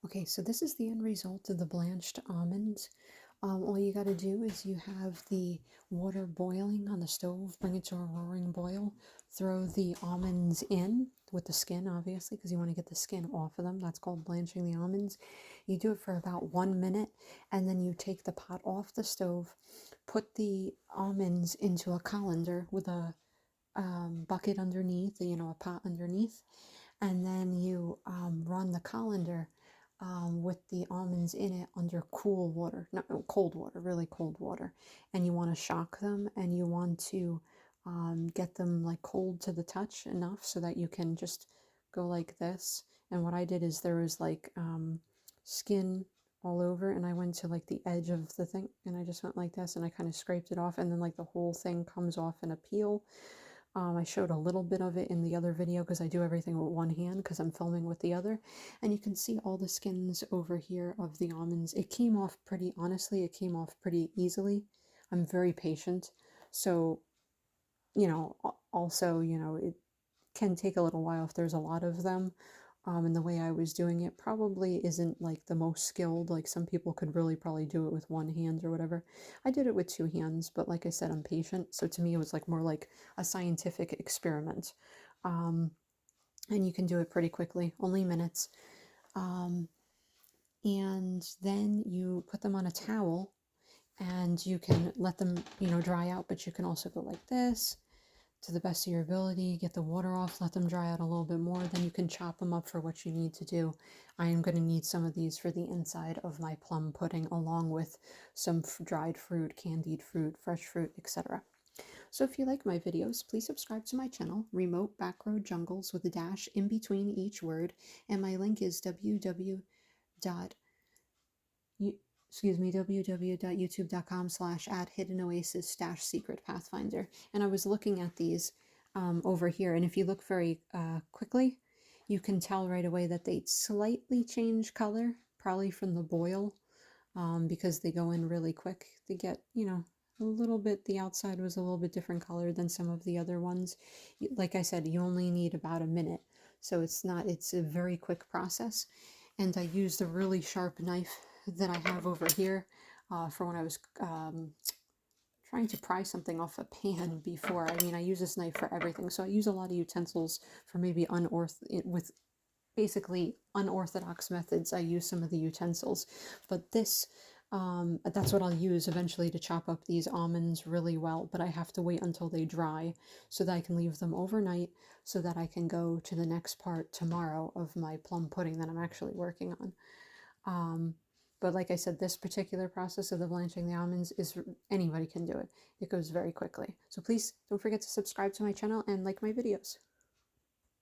Okay, so this is the end result of the blanched almonds. All you got to do is you have the water boiling on the stove, bring it to a roaring boil, throw the almonds in with the skin, obviously, because you want to get the skin off of them. That's called blanching the almonds. You do it for about 1 minute, and then you take the pot off the stove, put the almonds into a colander with a bucket underneath, a pot underneath, and then you run the colander with the almonds in it under cool water, not cold water, really cold water. And you want to shock them, and you want to get them like cold to the touch enough so that you can just go like this. And what I did is there was like skin all over, and I went to like the edge of the thing, and I just went like this, and I kind of scraped it off, and then like the whole thing comes off in a peel. I showed a little bit of it in the other video because I do everything with one hand because I'm filming with the other. And you can see all the skins over here of the almonds. It came off pretty, honestly, it came off pretty easily. I'm very patient. So, also, it can take a little while if there's a lot of them. And the way I was doing it probably isn't like the most skilled. Like some people could really probably do it with one hand or whatever. I did it with two hands, but like I said, I'm patient. So to me, it was like more like a scientific experiment. And you can do it pretty quickly, only minutes. And then you put them on a towel and you can let them, dry out, but you can also go like this to the best of your ability, get the water off, let them dry out a little bit more, then you can chop them up for what you need to do. I am going to need some of these for the inside of my plum pudding, along with some dried fruit, candied fruit, fresh fruit, etc. So if you like my videos, please subscribe to my channel, Remote-Backroad-Jungles, with a dash in between each word, and my link is www.youtube.com/@hiddenoasis-secret-pathfinder. And I was looking at these over here, and if you look very quickly, you can tell right away that they slightly change color, probably from the boil, because they go in really quick. They get, a little bit, the outside was a little bit different color than some of the other ones. Like I said, you only need about a minute, so it's a very quick process. And I used a really sharp knife that I have over here for when I was trying to pry something off a pan before. I mean, I use this knife for everything, so I use a lot of utensils for maybe with basically unorthodox methods. I use some of the utensils, but that's what I'll use eventually to chop up these almonds really well, but I have to wait until they dry so that I can leave them overnight so that I can go to the next part tomorrow of my plum pudding that I'm actually working on. But like I said, this particular process of the blanching the almonds anybody can do it. It goes very quickly. So please don't forget to subscribe to my channel and like my videos.